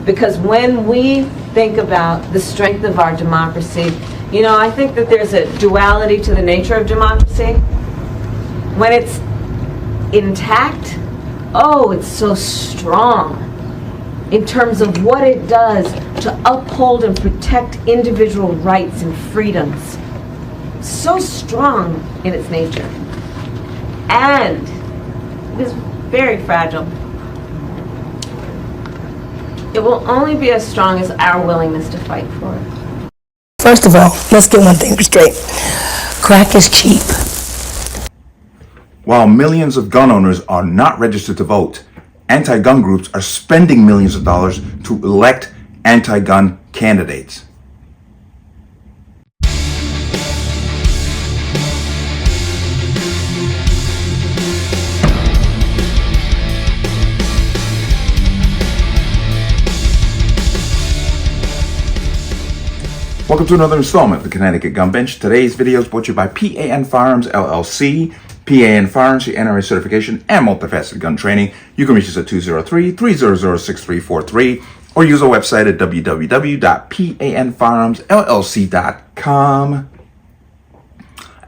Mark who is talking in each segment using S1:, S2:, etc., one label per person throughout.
S1: Because when we think about the strength of our democracy, you know, I think that there's a duality to the nature of democracy. When it's intact, oh, it's so strong in terms of what it does to uphold and protect individual rights and freedoms. So strong in its nature. And it is very fragile. It will only be as strong as our willingness to fight for it.
S2: First of all, let's get one thing straight. Crack is cheap.
S3: While millions of gun owners are not registered to vote, anti-gun groups are spending millions of dollars to elect anti-gun candidates. Welcome to another installment of the Connecticut Gun Bench. Today's video is brought to you by P.A.N. Firearms, LLC. P.A.N. Firearms, your NRA certification and multifaceted gun training. You can reach us at 203-300-6343 or use our website at www.panfirearmsllc.com.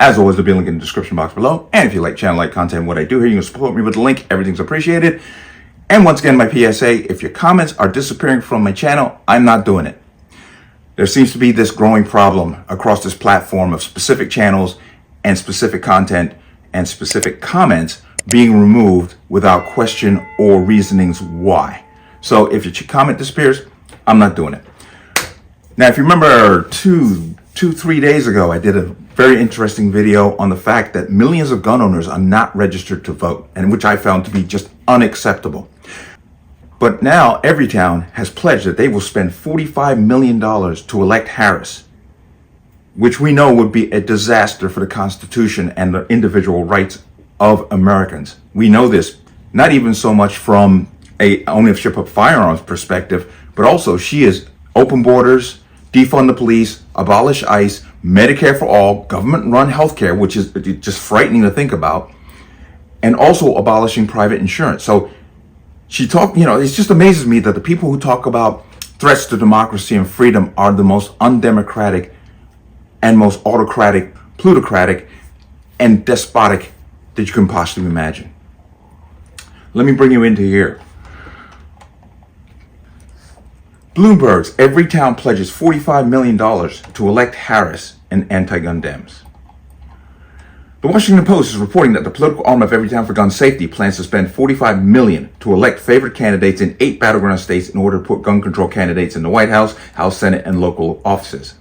S3: As always, there'll be a link in the description box below. And if you like channel-like content and what I do here, you can support me with the link. Everything's appreciated. And once again, my PSA, if your comments are disappearing from my channel, I'm not doing it. There seems to be this growing problem across this platform of specific channels and specific content and specific comments being removed without question or reasonings why. So if your comment disappears, I'm not doing it. Now, if you remember 3 days ago, I did a very interesting video on the fact that millions of gun owners are not registered to vote, and which I found to be just unacceptable. But now Everytown has pledged that they will spend $45 million to elect Harris, which we know would be a disaster for the Constitution and the individual rights of Americans. We know this, not even so much from a ownership of firearms perspective, but also she is open borders, defund the police, abolish ICE, Medicare for all, government-run healthcare, which is just frightening to think about, and also abolishing private insurance. So she talked, it just amazes me that the people who talk about threats to democracy and freedom are the most undemocratic and most autocratic, plutocratic, and despotic that you can possibly imagine. Let me bring you into here. Bloomberg's Everytown pledges $45 million to elect Harris and anti-gun Dems. The Washington Post is reporting that the political arm of Everytown for Gun Safety plans to spend $45 million to elect favored candidates in 8 battleground states in order to put gun control candidates in the White House, House, Senate, and local offices.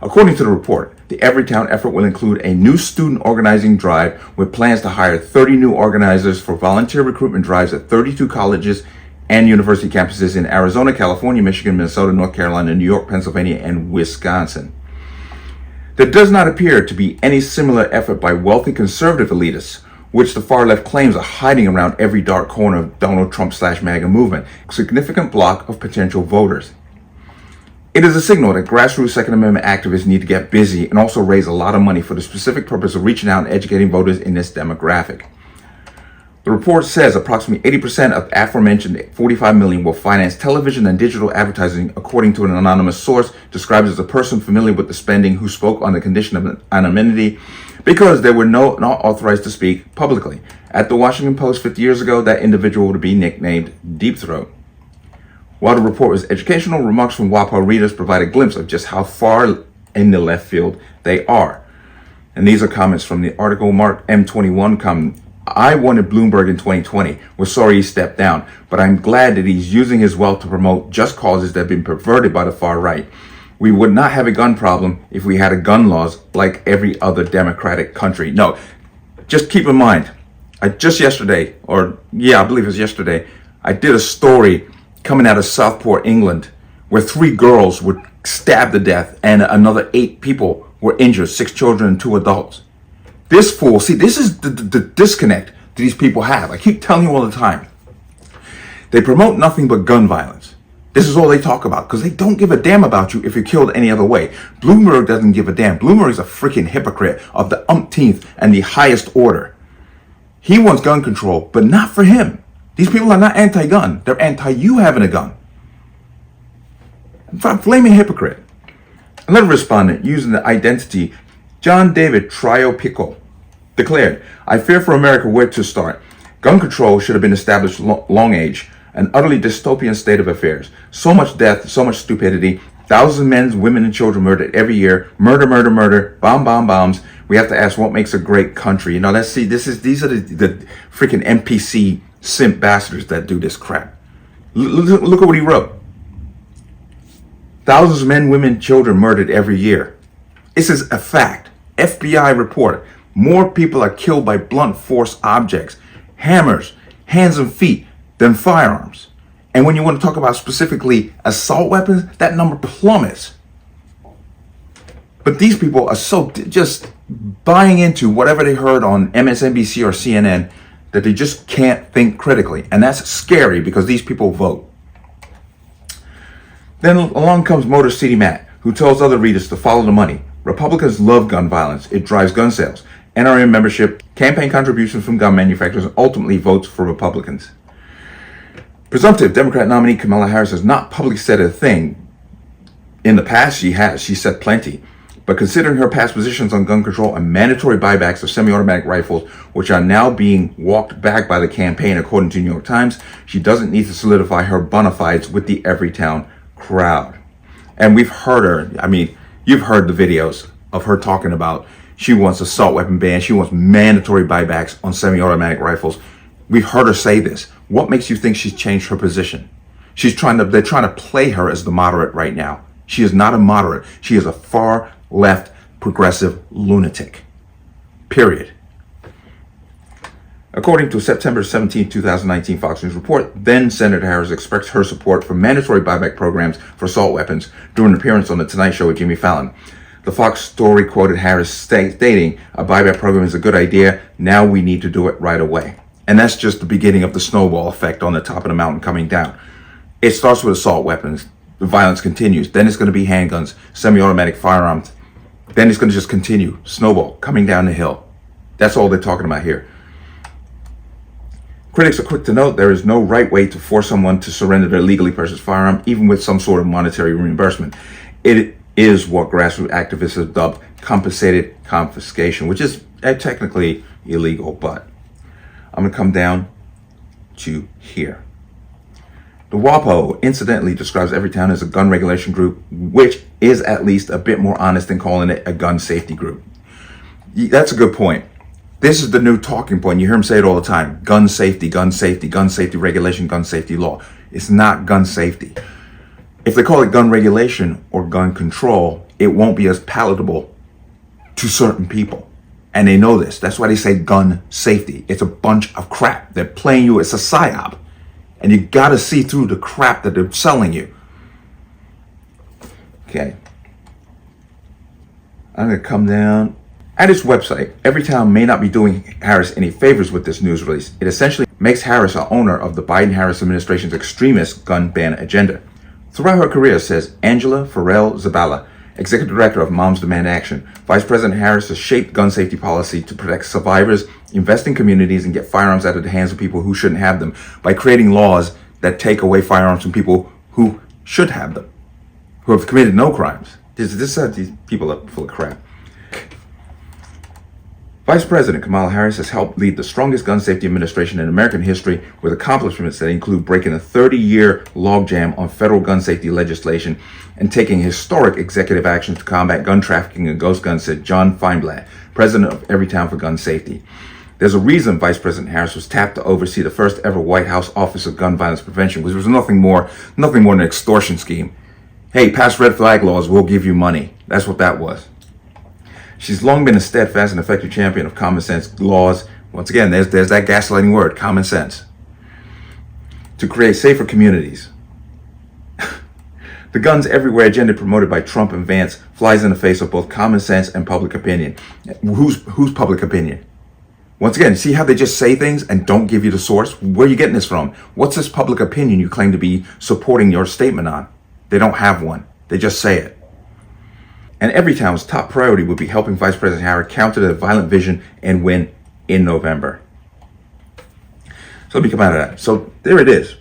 S3: According to the report, the Everytown effort will include a new student organizing drive with plans to hire 30 new organizers for volunteer recruitment drives at 32 colleges and university campuses in Arizona, California, Michigan, Minnesota, North Carolina, New York, Pennsylvania, and Wisconsin. There does not appear to be any similar effort by wealthy conservative elitists, which the far left claims are hiding around every dark corner of Donald Trump/MAGA movement, a significant block of potential voters. It is a signal that grassroots Second Amendment activists need to get busy and also raise a lot of money for the specific purpose of reaching out and educating voters in this demographic. The report says approximately 80% of aforementioned $45 million will finance television and digital advertising, according to an anonymous source described as a person familiar with the spending who spoke on the condition of anonymity because they were not authorized to speak publicly. At the Washington Post 50 years ago, that individual would be nicknamed Deep Throat. While the report was educational, remarks from WAPO readers provide a glimpse of just how far in the left field they are. And these are comments from the article. Mark M21 I wanted Bloomberg in 2020. We're sorry he stepped down, but I'm glad that he's using his wealth to promote just causes that have been perverted by the far right. We would not have a gun problem if we had a gun laws like every other democratic country. No, just keep in mind, I believe it was yesterday, I did a story coming out of Southport, England, where 3 girls were stabbed to death and another 8 people were injured, 6 children and 2 adults. This fool, see, this is the disconnect that these people have. I keep telling you all the time. They promote nothing but gun violence. This is all they talk about because they don't give a damn about you if you're killed any other way. Bloomberg doesn't give a damn. Bloomberg is a freaking hypocrite of the umpteenth and the highest order. He wants gun control, but not for him. These people are not anti-gun. They're anti-you having a gun. Flaming hypocrite. Another respondent, using the identity John David Trio Pico, declared, "I fear for America where to start. Gun control should have been established long age, an utterly dystopian state of affairs. So much death, so much stupidity, thousands of men, women, and children murdered every year. Murder, murder, murder, bombs. We have to ask what makes a great country." You know, these are the freaking NPC simp bastards that do this crap. Look at what he wrote. Thousands of men, women, children murdered every year. This is a fact. FBI report. More people are killed by blunt force objects, hammers, hands and feet, than firearms. And when you want to talk about specifically assault weapons, that number plummets. But these people are so just buying into whatever they heard on MSNBC or CNN that they just can't think critically. And that's scary because these people vote. Then along comes Motor City Matt, who tells other readers to follow the money. Republicans love gun violence. It drives gun sales, NRA membership, campaign contributions from gun manufacturers, and ultimately votes for Republicans. Presumptive Democrat nominee Kamala Harris has not publicly said a thing. In the past, she has. She said plenty. But considering her past positions on gun control and mandatory buybacks of semi-automatic rifles, which are now being walked back by the campaign, according to New York Times, she doesn't need to solidify her bona fides with the Everytown crowd. And we've heard her. I mean, you've heard the videos of her talking about she wants assault weapon ban. She wants mandatory buybacks on semi-automatic rifles. We've heard her say this. What makes you think she's changed her position? They're trying to play her as the moderate right now. She is not a moderate. She is a far left progressive lunatic. Period. According to a September 17, 2019 Fox News report, then Senator Harris expressed her support for mandatory buyback programs for assault weapons during an appearance on The Tonight Show with Jimmy Fallon. The Fox story quoted Harris stating, "A buyback program is a good idea. Now we need to do it right away." And that's just the beginning of the snowball effect on the top of the mountain coming down. It starts with assault weapons. The violence continues. Then it's going to be handguns, semi-automatic firearms. Then it's going to just continue. Snowball coming down the hill. That's all they're talking about here. Critics are quick to note there is no right way to force someone to surrender their legally purchased firearm, even with some sort of monetary reimbursement. It is what grassroots activists have dubbed compensated confiscation, which is technically illegal, but I'm going to come down to here. The WAPO incidentally describes Everytown as a gun regulation group, which is at least a bit more honest than calling it a gun safety group. That's a good point. This is the new talking point. You hear them say it all the time. Gun safety, gun safety, gun safety regulation, gun safety law. It's not gun safety. If they call it gun regulation or gun control, it won't be as palatable to certain people. And they know this. That's why they say gun safety. It's a bunch of crap. They're playing you. It's a psyop. And you got to see through the crap that they're selling you. Okay. I'm going to come down. At its website, Everytown may not be doing Harris any favors with this news release. It essentially makes Harris a owner of the Biden-Harris administration's extremist gun ban agenda. Throughout her career, says Angela Farrell Zabala, Executive Director of Moms Demand Action, Vice President Harris has shaped gun safety policy to protect survivors, invest in communities, and get firearms out of the hands of people who shouldn't have them by creating laws that take away firearms from people who should have them, who have committed no crimes. These people are full of crap. Vice President Kamala Harris has helped lead the strongest gun safety administration in American history with accomplishments that include breaking a 30-year logjam on federal gun safety legislation and taking historic executive action to combat gun trafficking and ghost guns, said John Feinblatt, president of Everytown for Gun Safety. There's a reason Vice President Harris was tapped to oversee the first ever White House Office of Gun Violence Prevention, which was nothing more than an extortion scheme. Hey, pass red flag laws, we'll give you money. That's what that was. She's long been a steadfast and effective champion of common sense laws. Once again, there's that gaslighting word, common sense. To create safer communities. The guns everywhere agenda promoted by Trump and Vance flies in the face of both common sense and public opinion. Who's public opinion? Once again, see how they just say things and don't give you the source? Where are you getting this from? What's this public opinion you claim to be supporting your statement on? They don't have one. They just say it. And Everytown's top priority would be helping Vice President Harris counter the violent vision and win in November. So let me come out of that. So there it is.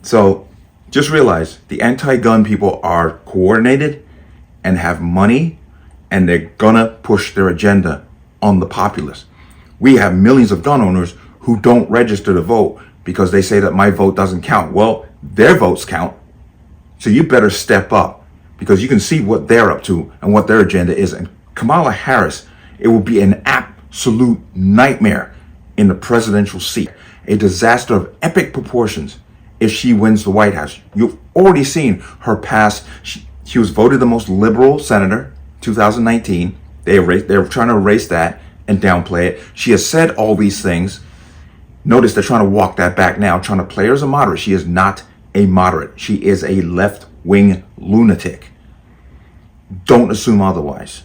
S3: So Just realize the anti-gun people are coordinated and have money, and they're gonna push their agenda on the populace. We have millions of gun owners who don't register to vote because they say that my vote doesn't count. Well, their votes count. So you better step up, because you can see what they're up to and what their agenda is. And Kamala Harris, it will be an absolute nightmare in the presidential seat. A disaster of epic proportions if she wins the White House. You've already seen her past. She was voted the most liberal senator 2019. They're trying to erase that and downplay it. She has said all these things. Notice they're trying to walk that back now, trying to play her as a moderate. She is not a moderate. She is a left-wing lunatic. Don't assume otherwise.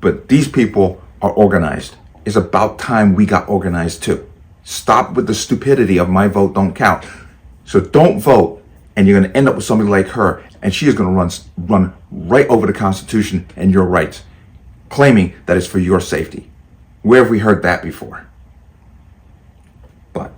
S3: But these people are organized. It's about time we got organized too. Stop with the stupidity of my vote don't count. So don't vote, and you're going to end up with somebody like her, and she is going to run right over the Constitution and your rights, claiming that it's for your safety. Where have we heard that before? But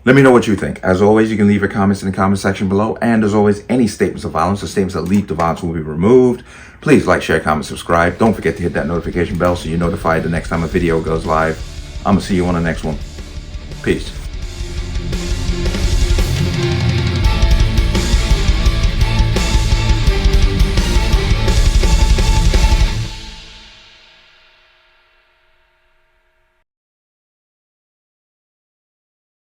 S3: let me know what you think. As always, you can leave your comments in the comment section below. And as always, any statements of violence or statements that lead to violence will be removed. Please like, share, comment, subscribe. Don't forget to hit that notification bell so you're notified the next time a video goes live. I'm going to see you on the next one. Peace.